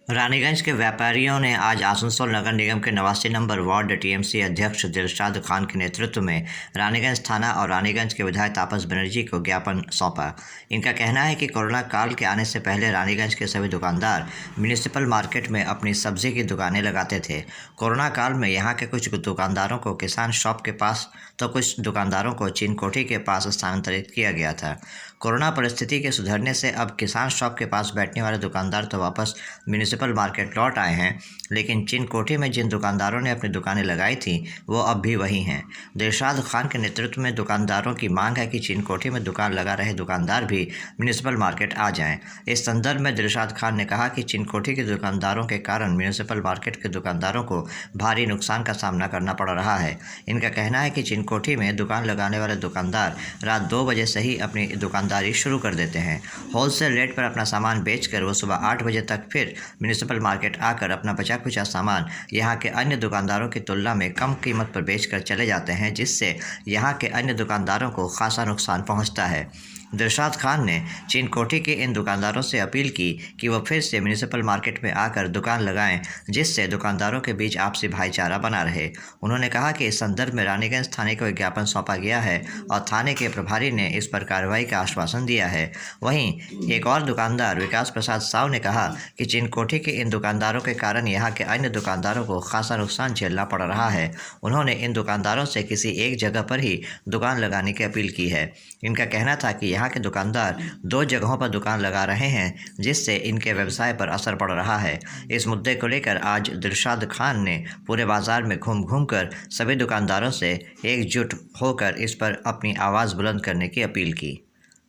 रानीगंज के व्यापारियों ने आज आसनसोल नगर निगम के 89 नंबर वार्ड टीएमसी अध्यक्ष दिलशाद खान के नेतृत्व में रानीगंज थाना और रानीगंज के विधायक तापस बनर्जी को ज्ञापन सौंपा। इनका कहना है कि कोरोना काल के आने से पहले रानीगंज के सभी दुकानदार म्यूनिसिपल मार्केट में अपनी सब्जी की दुकानें लगाते थे। कोरोना काल में यहाँ के कुछ दुकानदारों को किसान शॉप के पास तो कुछ दुकानदारों को चिनकोठी के पास स्थानांतरित किया गया था। कोरोना परिस्थिति के सुधरने से अब किसान शॉप के पास बैठने वाले दुकानदार तो वापस म्यूनिसिपल मार्केट लौट आए हैं, लेकिन चिनकोठी में जिन दुकानदारों ने अपनी दुकानें लगाई थी वो अब भी वही हैं। दिलशाद खान के नेतृत्व में दुकानदारों की मांग है कि चिनकोठी में दुकान लगा रहे दुकानदार भी म्यूनिसिपल मार्केट आ जाएं। इस संदर्भ में दिलशाद खान ने कहा कि चिनकोठी के दुकानदारों के कारण म्यूनिसिपल मार्केट के दुकानदारों को भारी नुकसान का सामना करना पड़ रहा है। इनका कहना है कि चिनकोठी में दुकान लगाने वाले दुकानदार रात 2 बजे से ही अपनी दुकानदारी शुरू कर देते हैं। होलसेल रेट पर अपना सामान बेचकर वो सुबह 8 बजे तक फिर म्यूनिसिपल मार्केट आकर अपना बचा खुचा सामान यहाँ के अन्य दुकानदारों की तुलना में कम कीमत पर बेचकर चले जाते हैं, जिससे यहाँ के अन्य दुकानदारों को खासा नुकसान पहुँचता है। दिलशाद खान ने चिनकोठी के इन दुकानदारों से अपील की कि वह फिर से म्यूनिसिपल मार्केट में आकर दुकान लगाएं, जिससे दुकानदारों के बीच आपसी भाईचारा बना रहे। उन्होंने कहा कि इस संदर्भ में रानीगंज थाने को एक ज्ञापन सौंपा गया है और थाने के प्रभारी ने इस पर कार्रवाई का आश्वासन दिया है। वहीं एक और दुकानदार विकास प्रसाद साव ने कहा कि चिनकोठी के इन दुकानदारों के कारण यहाँ के अन्य दुकानदारों को खासा नुकसान झेलना पड़ रहा है। उन्होंने इन दुकानदारों से किसी एक जगह पर ही दुकान लगाने की अपील की है। इनका कहना था कि यहाँ के दुकानदार 2 जगहों पर दुकान लगा रहे हैं, जिससे इनके व्यवसाय पर असर पड़ रहा है। इस मुद्दे को लेकर आज दिलशाद खान ने पूरे बाजार में घूम कर सभी दुकानदारों से एकजुट होकर इस पर अपनी आवाज़ बुलंद करने की अपील की।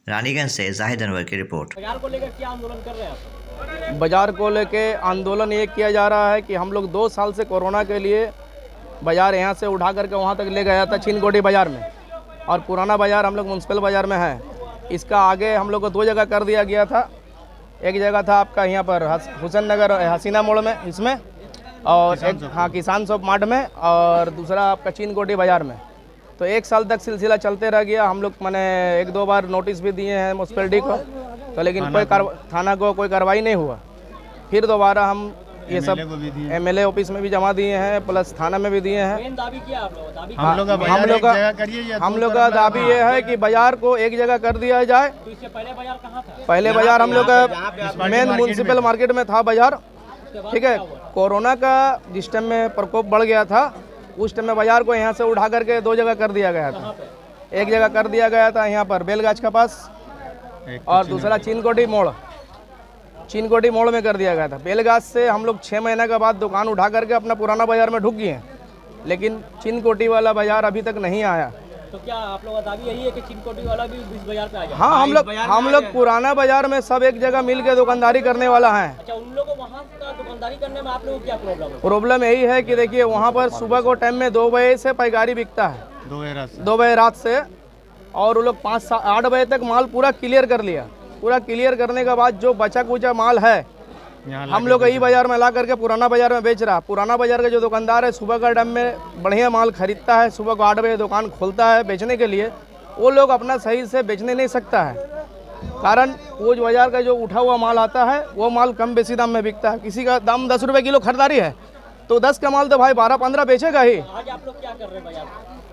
रानीगंज से जाहिद अनवर की रिपोर्ट। बाजार को लेकर क्या आंदोलन कर रहे हैं आप? बाजार को लेकर आंदोलन ये किया जा रहा है कि हम लोग 2 साल से कोरोना के लिए बाजार यहाँ से उठा करके वहाँ तक ले गया था चिनकोठी बाज़ार में, और पुराना बाज़ार हम लोग म्यूनसिपल बाज़ार में है। इसका आगे हम लोग को 2 जगह कर दिया गया था। एक जगह था आपका यहाँ पर हुसैन नगर हसीना मोड़ में, इसमें, और एक किसान शॉप मार्ट में, और दूसरा आपका चिनकोठी बाज़ार में। तो 1 साल तक सिलसिला चलते रह गया। हम लोग मैंने 1-2 बार नोटिस भी दिए हैं म्यूनसिपलिटी को, तो लेकिन थाना को कोई कार्रवाई नहीं हुआ। फिर दोबारा हम ये सब MLA ऑफिस में भी जमा दिए हैं, प्लस थाना में भी दिए हैं। दाबी क्या आप लोग? दाबी हम लोग का दाबी ये है कि बाजार को एक जगह कर दिया जाए। तो इससे पहले बाजार कहाँ था? पहले बाजार हम लोग का मेन म्यूनसिपल मार्केट में था बाजार, ठीक है। कोरोना का जिस टाइम में प्रकोप बढ़ गया था, उस टाइम में बाजार को यहाँ से उठा करके 2 जगह कर दिया गया था। एक जगह कर दिया गया था यहाँ पर बेलगाछ के पास, और दूसरा चिनकोठी मोड़ में कर दिया गया था। बेलगाछ से हम लोग 6 महीने के बाद दुकान उठा करके अपना पुराना बाजार में ढुक गए हैं, लेकिन चिनकोठी वाला बाजार अभी तक नहीं आया। तो क्या आप लोगों का दावी यही है कि चिनकोठी वाला भी इस बाजार पे आ जाए? हाँ, हम लोग पुराना बाजार में सब एक जगह मिल के दुकानदारी करने वाला है। अच्छा, उन लोगों को वहाँ का दुकानदारी करने में आप लोगों को क्या प्रॉब्लम है? प्रॉब्लम यही है कि देखिए, वहाँ पर सुबह को टाइम में 2 बजे से पैकारी बिकता है, 2 बजे रात से, और वो लोग 5-8 बजे तक माल पूरा क्लियर कर लिया। पूरा क्लियर करने के बाद जो बचा कुचा माल है हम लोग यही बाजार में ला करके पुराना बाजार में बेच रहा। पुराना बाजार का जो दुकानदार है सुबह का टाइम में बढ़िया माल खरीदता है, सुबह को 8 बजे दुकान खोलता है बेचने के लिए। वो लोग अपना सही से बेचने नहीं सकता है, कारण वो जो बाजार का जो उठा हुआ माल आता है वो माल कम बेसी दाम में बिकता है। किसी का दाम 10 रुपये किलो खरीदारी है तो 10 का माल तो भाई 12-15 बेचेगा ही। आज आप लोग क्या कर रहे हैं बाजार?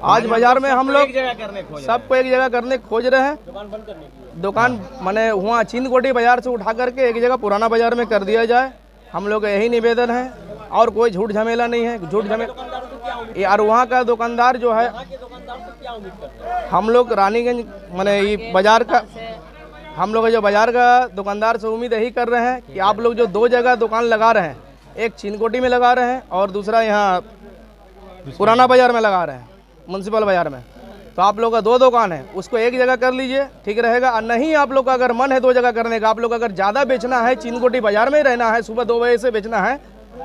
आज बाजार में हम लोग सबको एक जगह करने खोज रहे हैं। दुकान बंद करने की दुकान मैंने वहाँ चिनकोठी बाजार से उठा करके एक जगह पुराना बाजार में कर दिया जाए। हम लोग का यही निवेदन है, और कोई झूठ झमेला नहीं है। झूठ झमेला और वहाँ का दुकानदार जो है, हम लोग रानीगंज मैंने ये बाजार का, हम लोग जो बाजार का दुकानदार से उम्मीद यही कर रहे हैं कि आप लोग जो 2 जगह दुकान लगा रहे हैं, एक चिनकोठी में लगा रहे हैं और दूसरा यहाँ पुराना बाजार में लगा रहे हैं म्यूनसिपल बाजार में, तो आप लोग का 2 दुकान है, उसको एक जगह कर लीजिए, ठीक रहेगा। और नहीं आप लोग का अगर मन है 2 जगह करने का, आप लोग अगर ज़्यादा बेचना है, चिनकोठी बाजार में ही रहना है, सुबह 2 बजे से बेचना है,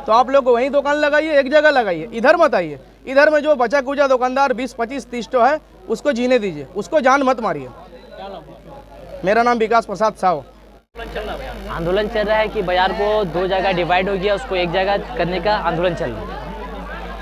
तो आप लोग को वहीं दुकान लगाइए, एक जगह लगाइए, इधर मत आइए। इधर में जो बचा कुचा दुकानदार 20, 25, 30 तो है, उसको जीने दीजिए, उसको जान मत मारिए। मेरा नाम विकास प्रसाद साव। आंदोलन चल रहा है कि बाजार को 2 जगह डिवाइड हो गया, उसको एक जगह करने का आंदोलन चल रहा है।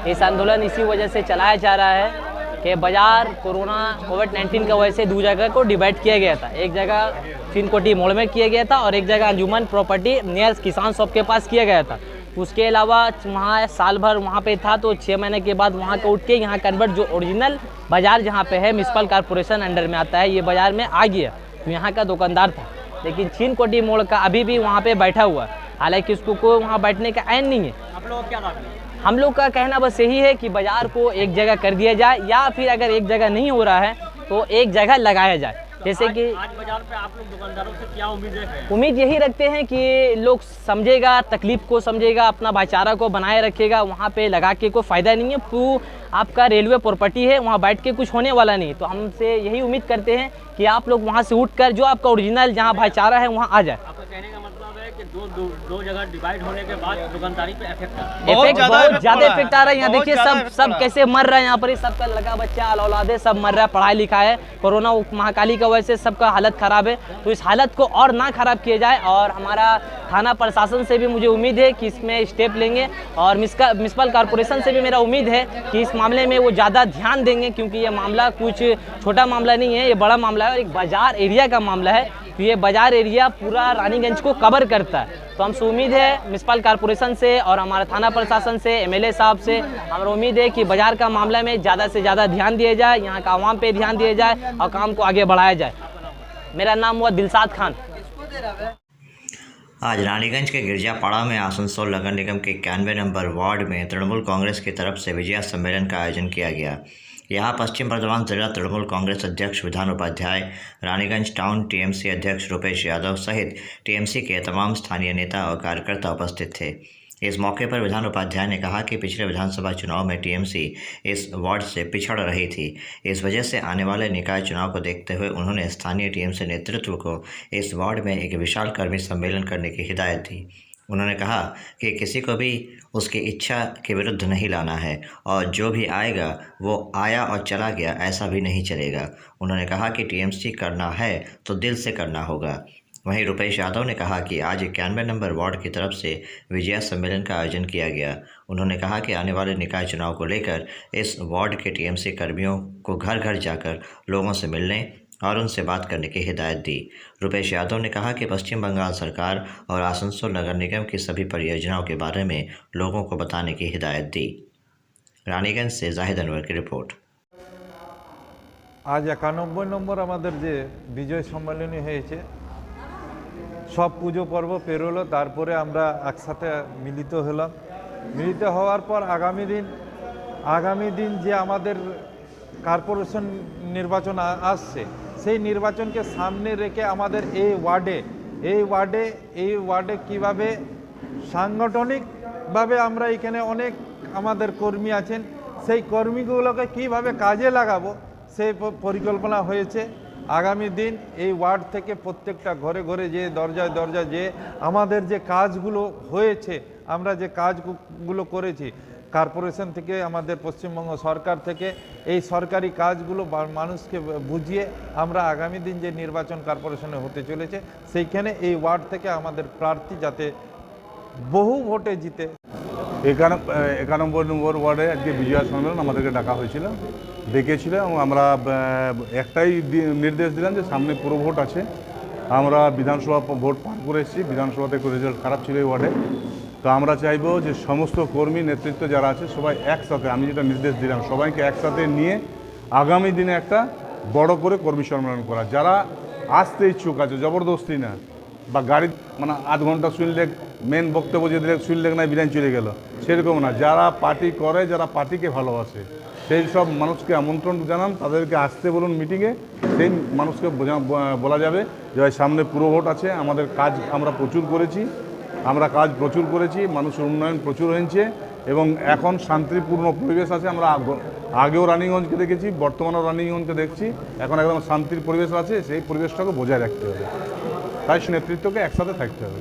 इस आंदोलन इसी वजह से चलाया जा रहा है कि बाज़ार कोविड-19 की वजह से दो जगह को डिवाइड किया गया था। एक जगह चिनकोटी मोड़ में किया गया था और एक जगह अंजुमन प्रॉपर्टी नियर किसान शॉप के पास किया गया था। उसके अलावा वहाँ साल भर वहाँ पे था, तो 6 महीने के बाद वहाँ का उठ के यहाँ कन्वर्ट जो ओरिजिनल बाज़ार जहाँ पे है म्यूनसिपल कॉर्पोरेशन अंडर में आता है, ये बाज़ार में आ गया। तो यहाँ का दुकानदार था, लेकिन चिनकोटी मोड़ का अभी भी वहाँ पे बैठा हुआ है, हालांकि उसको कोई वहाँ बैठने का ऐन नहीं है। आप लोगों का क्या दावा है? हम लोग का कहना बस यही है कि बाज़ार को एक जगह कर दिया जाए, या फिर अगर एक जगह नहीं हो रहा है तो एक जगह लगाया जाए। जैसे कि आज बाजार पे आप लोग दुकानदारों से क्या उम्मीद रख रहे हैं? उम्मीद यही रखते हैं कि लोग समझेगा, तकलीफ को समझेगा, अपना भाईचारा को बनाए रखेगा। वहाँ पे लगा के कोई फ़ायदा नहीं है, वो आपका रेलवे प्रॉपर्टी है, वहाँ बैठ के कुछ होने वाला नहीं। तो हमसे यही उम्मीद करते हैं कि आप लोग वहाँ से उठकर जो आपका ओरिजिनल जहाँ भाईचारा है वहाँ आ जाए। आपका कहने का मतलब है कि दो जगह डिवाइड होने के बाद दुकानदारी पे इफेक्ट आ रहा है। बहुत ज़्यादा इफेक्ट आ रहा है। यहाँ बहुत देखिए ज़्यादा सब कैसे मर रहा है, यहाँ पर ही सबका लगा बच्चा औलादे सब मर रहा है, पढ़ाई लिखा है, कोरोना महाकाली की वजह से सबका हालत ख़राब है। तो इस हालत को और ना ख़राब किया जाए, और हमारा थाना प्रशासन से भी मुझे उम्मीद है कि इसमें स्टेप लेंगे, और म्यूनसिपल कॉर्पोरेशन से भी मेरा उम्मीद है कि इस मामले में वो ज़्यादा ध्यान देंगे, क्योंकि ये मामला कुछ छोटा मामला नहीं है, ये बड़ा मामला है और एक बाज़ार एरिया का मामला है। तो ये बाज़ार एरिया पूरा रानीगंज को कवर करता है। तो हमसे उम्मीद है म्यूनसिपल कॉर्पोरेशन से और हमारा थाना प्रशासन से, एमएलए साहब से हमारा उम्मीद है कि बाज़ार का मामला में ज़्यादा से ज़्यादा ध्यान दिया जाए, यहाँ का आवाम पे ध्यान दिया जाए और काम को आगे बढ़ाया जाए। मेरा नाम हुआ दिलशाद खान। आज रानीगंज के गिरजापाड़ा में आसनसोल नगर निगम के 91 नंबर वार्ड में तृणमूल कांग्रेस की तरफ से विजय सम्मेलन का आयोजन किया गया। यहाँ पश्चिम बर्धमान जिला तृणमूल कांग्रेस अध्यक्ष विधान उपाध्याय, रानीगंज टाउन टीएमसी अध्यक्ष रुपेश यादव सहित टीएमसी के तमाम स्थानीय नेता और कार्यकर्ता उपस्थित थे। इस मौके पर विधान उपाध्याय ने कहा कि पिछले विधानसभा चुनाव में टीएमसी इस वार्ड से पिछड़ रही थी। इस वजह से आने वाले निकाय चुनाव को देखते हुए उन्होंने स्थानीय टीएमसी नेतृत्व को इस वार्ड में एक विशाल कर्मी सम्मेलन करने की हिदायत दी। उन्होंने कहा कि किसी को भी उसकी इच्छा के विरुद्ध नहीं लाना है, और जो भी आएगा वो आया और चला गया, ऐसा भी नहीं चलेगा। उन्होंने कहा कि टीएमसी करना है तो दिल से करना होगा। वहीं रुपेश यादव ने कहा कि आज 91 नंबर वार्ड की तरफ से विजय सम्मेलन का आयोजन किया गया। उन्होंने कहा कि आने वाले निकाय चुनाव को लेकर इस वार्ड के टीएमसी कर्मियों को घर घर जाकर लोगों से मिलने और उनसे बात करने की हिदायत दी। रुपेश यादव ने कहा कि पश्चिम बंगाल सरकार और आसनसोल नगर निगम की सभी परियोजनाओं के बारे में लोगों को बताने की हिदायत दी। रानीगंज से जाहिद अनवर की रिपोर्ट। आज 91 নম্বর আমাদের যে বিজয় সম্মেলনী হয়েছে, সব পুজো পর্ব পেরোলো, তারপরে আমরা একসাথে মিলিত হলাম। মিলিত হওয়ার পর আগামী দিন যে আমাদের কর্পোরেশন নির্বাচন আসছে, সেই নির্বাচনকে সামনে রেখে আমাদের এই ওয়ার্ডে কিভাবে সাংগঠনিকভাবে আমরা এখানে অনেক আমাদের কর্মী আছেন, সেই কর্মীগুলোকে কিভাবে কাজে লাগাবো সেই পরিকল্পনা হয়েছে। আগামী দিন এই ওয়ার্ড থেকে প্রত্যেকটা ঘরে ঘরে যে দরজায় যে আমাদের যে কাজগুলো হয়েছে, আমরা যে কাজগুলো করেছি কর্পোরেশন থেকে, আমাদের পশ্চিমবঙ্গ সরকার থেকে, এই সরকারি কাজগুলো মানুষকে বুঝিয়ে আমরা আগামী দিন যে নির্বাচন কর্পোরেশনে হতে চলেছে, সেইখানে এই ওয়ার্ড থেকে আমাদের প্রার্থী যাতে বহু ভোটে জিতে। 91 নম্বর ওয়ার্ডে আজকে বিজয় সম্মেলন আমাদেরকে ডাকা হয়েছিল, ডেকেছিল, এবং আমরা একটাই নির্দেশ দিলাম যে সামনে পুরো ভোট আছে। আমরা বিধানসভা ভোট পার করে এসেছি, বিধানসভাতে রেজাল্ট খারাপ ছিল এই ওয়ার্ডে। তো আমরা চাইবো যে সমস্ত কর্মী নেতৃত্ব যারা আছে সবাই একসাথে, আমি যেটা নির্দেশ দিলাম সবাইকে একসাথে নিয়ে আগামী দিনে একটা বড় করে কর্মী সম্মেলন করা। যারা আসতে ইচ্ছুক আছে, জবরদস্তি না, বা গাড়ি মানে আধ ঘন্টা শুনলে মেন বক্তব্য যে দিলে শুনলে না বিধান চলে গেল, সেরকম না। যারা পার্টি করে, যারা পার্টিকে ভালোবাসে, সেই সব মানুষকে আমন্ত্রণ জানান, তাদেরকে আসতে বলুন মিটিংয়ে। সেই মানুষকে বলা যাবে যে সামনে পুরো ভোট আছে, আমাদের কাজ আমরা প্রচুর করেছি, মানুষের উন্নয়ন প্রচুর হয়েছে এবং এখন শান্তিপূর্ণ পরিবেশ আছে। আমরা আগেও রানীগঞ্জকে দেখেছি, বর্তমানেও রানীগঞ্জকে দেখছি, এখন একদম শান্তির পরিবেশ আছে। সেই পরিবেশটাকে বজায় রাখতে হবে, তাই নেতৃত্বকে একসাথে থাকতে হবে।